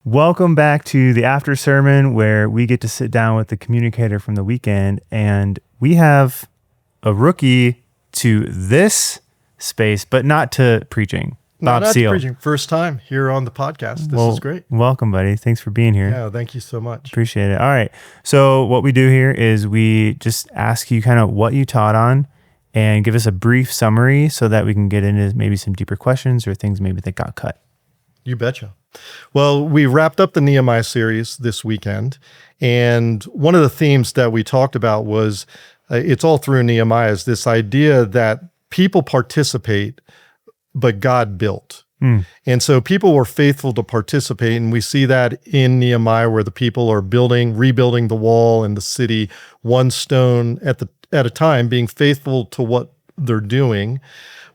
Welcome back to the after sermon where we get to sit down with the communicator from the weekend, and we have a rookie to this space, but not to preaching. Bob Not Seal. preaching. First time here on the podcast. This is great. Welcome, buddy. Thanks for being here. Yeah, thank you so much. Appreciate it. All right. So what we do here is we just ask you kind of what you taught on and give us a brief summary so that we can get into maybe some deeper questions or things maybe that got cut. You betcha. Well, we wrapped up the Nehemiah series this weekend, and one of the themes that we talked about was, it's all through Nehemiah, is this idea that people participate, but God built. And so people were faithful to participate, and we see that in Nehemiah where the people are rebuilding the wall and the city, one stone at a time, being faithful to what they're doing.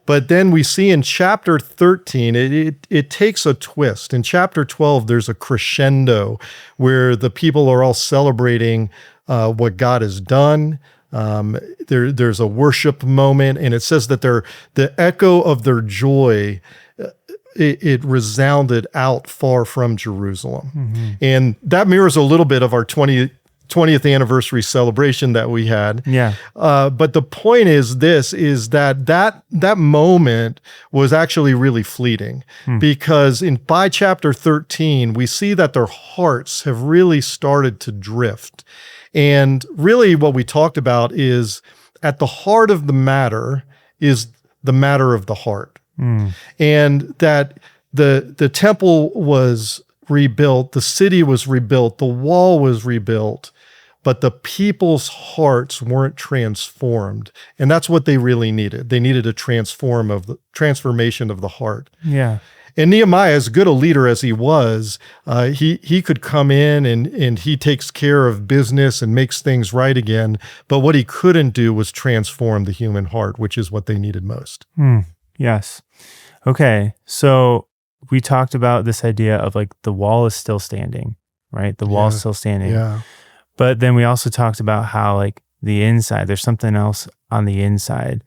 But then we see in chapter 13, it takes a twist. In chapter 12, there's a crescendo where the people are all celebrating what God has done. There's a worship moment, and it says that the echo of their joy, it resounded out far from Jerusalem. Mm-hmm. And that mirrors a little bit of our 20th anniversary celebration that we had. Yeah. But the point is that moment was actually really fleeting because by chapter 13, we see that their hearts have really started to drift. And really what we talked about is at the heart of the matter is the matter of the heart. And that the temple was rebuilt, the city was rebuilt, the wall was rebuilt, but the people's hearts weren't transformed. And that's what they really needed. They needed a transformation of the heart. Yeah. And Nehemiah, as good a leader as he was, he could come in and he takes care of business and makes things right again. But what he couldn't do was transform the human heart, which is what they needed most. Yes. Okay. So we talked about this idea of like the wall is still standing, right? The wall is still standing. Yeah. But then we also talked about how like the inside, there's something else on the inside.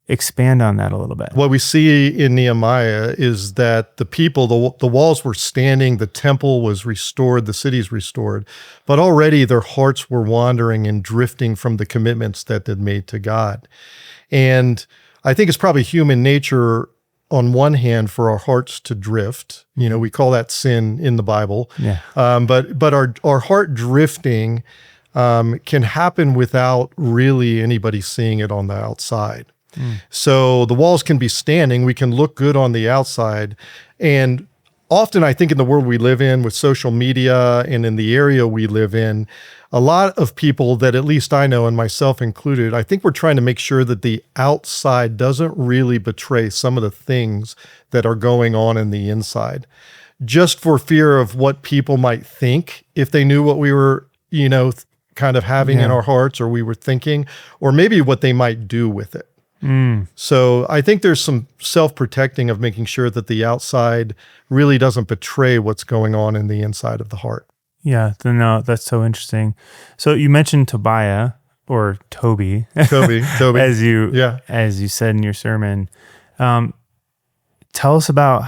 Expand on that a little bit. What we see in Nehemiah is that the people, the walls were standing, the temple was restored, the city's restored, but already their hearts were wandering and drifting from the commitments that they'd made to God. And I think it's probably human nature on one hand for our hearts to drift. You know, we call that sin in the Bible. Yeah. But our heart drifting can happen without really anybody seeing it on the outside. So the walls can be standing, we can look good on the outside. And often I think in the world we live in with social media and in the area we live in, a lot of people that at least I know, and myself included, I think we're trying to make sure that the outside doesn't really betray some of the things that are going on in the inside, just for fear of what people might think if they knew what we were, kind of having in our hearts, or we were thinking, or maybe what they might do with it. So I think there's some self-protecting of making sure that the outside really doesn't betray what's going on in the inside of the heart. Yeah, no, that's so interesting. So you mentioned Tobiah or Toby, Toby, as you said in your sermon. Tell us about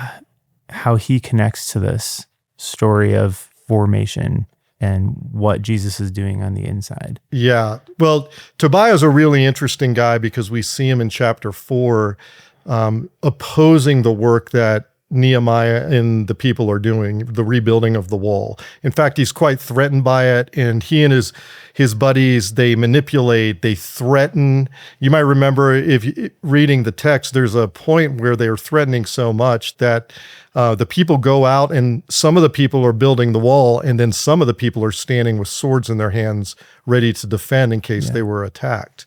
how he connects to this story of formation and what Jesus is doing on the inside. Yeah. Well, Tobiah is a really interesting guy because we see him in chapter 4 opposing the work that Nehemiah and the people are doing, the rebuilding of the wall. In fact, he's quite threatened by it, and he and his buddies, they manipulate, they threaten. You might remember if reading the text, there's a point where they are threatening so much that the people go out, and some of the people are building the wall, and then some of the people are standing with swords in their hands ready to defend in case they were attacked.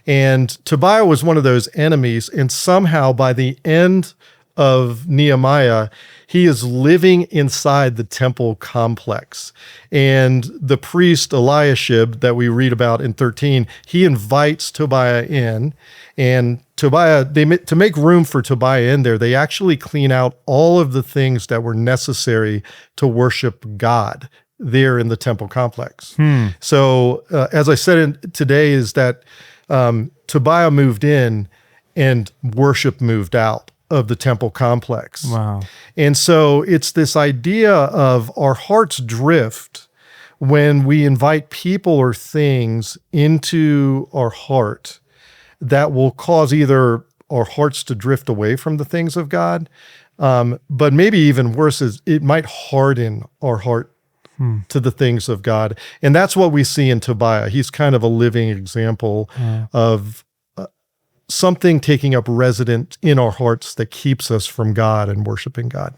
And Tobiah was one of those enemies, and somehow by the end of Nehemiah, he is living inside the temple complex. And the priest Eliashib that we read about in 13, he invites Tobiah in, and Tobiah, to make room for Tobiah in there, they actually clean out all of the things that were necessary to worship God there in the temple complex. So as I said today is that Tobiah moved in and worship moved out of the temple complex. Wow. And so it's this idea of our hearts drift when we invite people or things into our heart that will cause either our hearts to drift away from the things of God, but maybe even worse is it might harden our heart to the things of God. And that's what we see in Tobiah. He's kind of a living example of something taking up residence in our hearts that keeps us from God and worshiping God.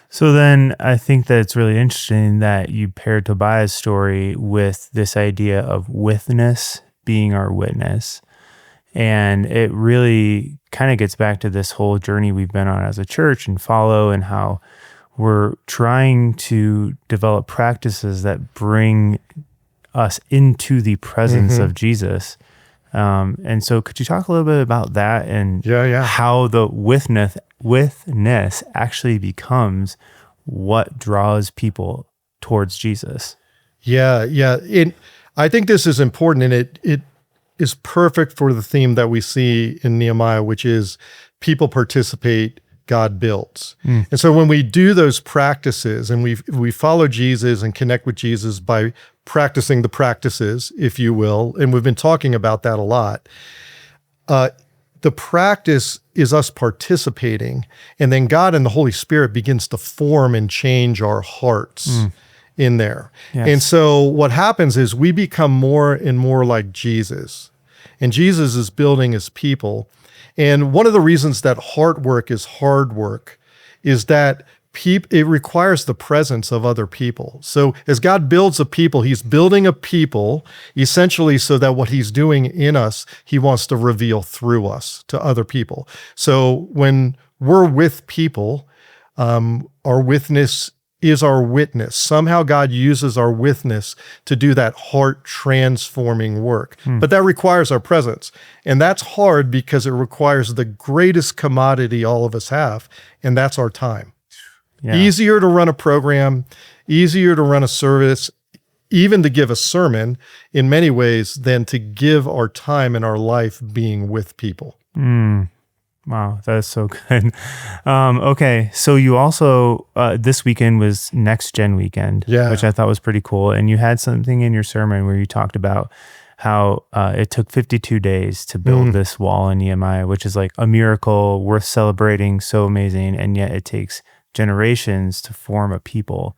So then I think that it's really interesting that you paired Tobiah's story with this idea of witness being our witness. And it really kind of gets back to this whole journey we've been on as a church and follow, and how we're trying to develop practices that bring us into the presence of Jesus. And so could you talk a little bit about that and how the witness actually becomes what draws people towards Jesus? Yeah. I think this is important, and it is perfect for the theme that we see in Nehemiah, which is people participate, God builds. And so when we do those practices and we follow Jesus and connect with Jesus by practicing the practices, if you will, and we've been talking about that a lot, the practice is us participating, and then God and the Holy Spirit begins to form and change our hearts in there. Yes. And so what happens is we become more and more like Jesus, and Jesus is building his people. And one of the reasons that heart work is hard work is that it requires the presence of other people. So as God builds a people, he's building a people essentially so that what he's doing in us, he wants to reveal through us to other people. So when we're with people, our witness is our witness. Somehow God uses our witness to do that heart transforming work. But that requires our presence. And that's hard because it requires the greatest commodity all of us have, and that's our time. Yeah. Easier to run a program, easier to run a service, even to give a sermon in many ways than to give our time and our life being with people. Wow, that is so good. Okay, so you also, this weekend was Next Gen Weekend, which I thought was pretty cool. And you had something in your sermon where you talked about how it took 52 days to build this wall in Nehemiah, which is like a miracle worth celebrating, so amazing. And yet it takes generations to form a people.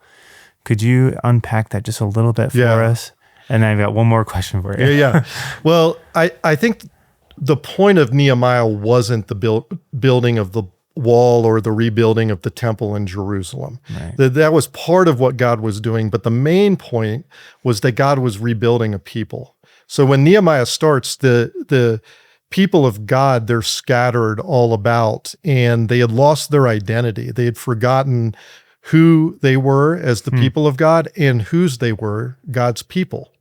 Could you unpack that just a little bit for us? And I've got one more question for you. Well, I think the point of Nehemiah wasn't the building of the wall or the rebuilding of the temple in Jerusalem. Right. That was part of what God was doing, but the main point was that God was rebuilding a people. So when Nehemiah starts, the people of God, they're scattered all about, and they had lost their identity. They had forgotten who they were as the people of God and whose they were, God's people.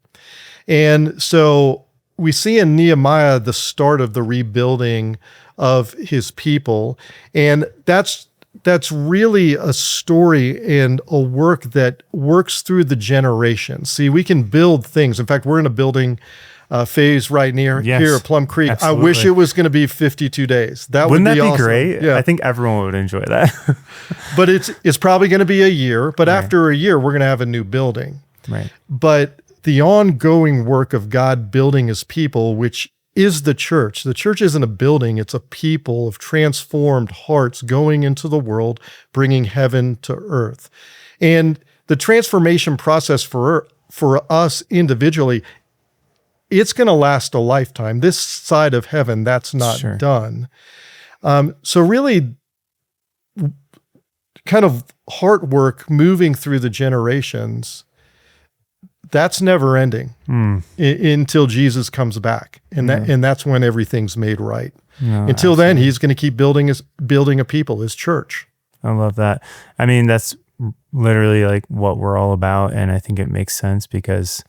And so we see in Nehemiah the start of the rebuilding of his people, and that's really a story and a work that works through the generations. See, we can build things. In fact, we're in a building phase right here at Plum Creek. Absolutely. I wish it was going to be 52 days. Wouldn't that be awesome. great? Yeah. I think everyone would enjoy that. But it's probably going to be a year. But after a year, we're going to have a new building. Right. But the ongoing work of God building his people, which is the church. The church isn't a building. It's a people of transformed hearts going into the world, bringing heaven to earth. And the transformation process for us individually, it's going to last a lifetime. This side of heaven, that's not done. So really kind of heart work moving through the generations, that's never ending until Jesus comes back. And that's when everything's made right. No, until then, he's going to keep building a people, his church. I love that. I mean, that's literally like what we're all about. And I think it makes sense because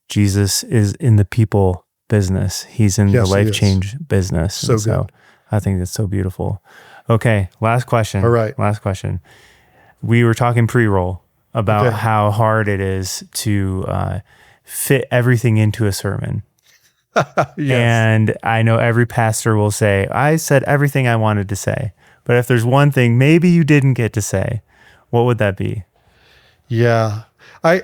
Jesus is in the people business. He's in the life change business. So I think that's so beautiful. Okay. Last question. All right. Last question. We were talking pre-roll about how hard it is to fit everything into a sermon. And I know every pastor will say, I said everything I wanted to say. But if there's one thing maybe you didn't get to say, what would that be? Yeah. I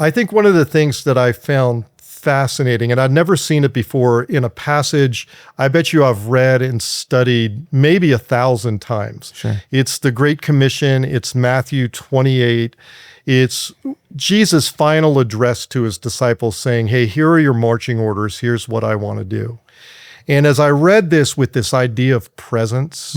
think one of the things that I found fascinating, and I'd never seen it before in a passage I bet you I've read and studied maybe 1,000 times. Sure. It's the Great Commission. It's Matthew 28. It's Jesus' final address to his disciples saying, hey, here are your marching orders. Here's what I want to do. And as I read this with this idea of presence,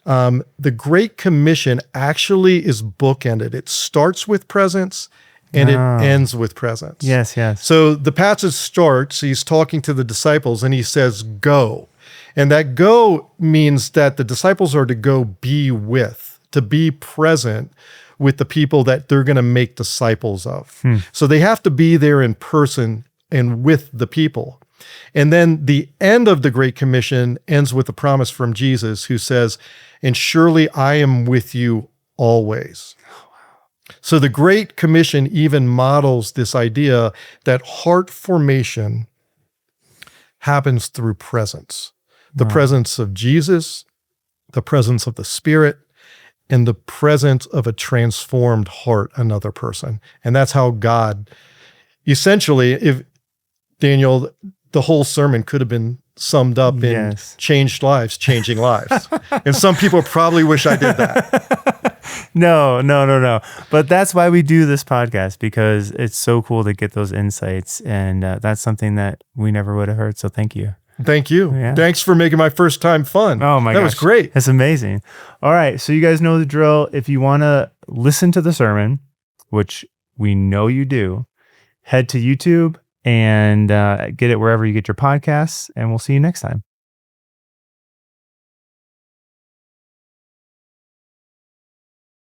the Great Commission actually is bookended. It starts with presence and it ends with presence. Yes, yes. So the passage starts, he's talking to the disciples and he says, go. And that go means that the disciples are to go be with, to be present with the people that they're going to make disciples of. So they have to be there in person and with the people. And then the end of the Great Commission ends with a promise from Jesus who says, and surely I am with you always. So the Great Commission even models this idea that heart formation happens through presence. The presence of Jesus, the presence of the Spirit, and the presence of a transformed heart, another person. And that's how God, essentially, if Daniel, the whole sermon could have been summed up in changed lives, changing lives. And some people probably wish I did that. No. But that's why we do this podcast, because it's so cool to get those insights. And that's something that we never would have heard. So thank you. Thank you. Yeah. Thanks for making my first time fun. Oh my gosh. That was great. That's amazing. All right. So you guys know the drill. If you want to listen to the sermon, which we know you do, head to YouTube and get it wherever you get your podcasts. And we'll see you next time.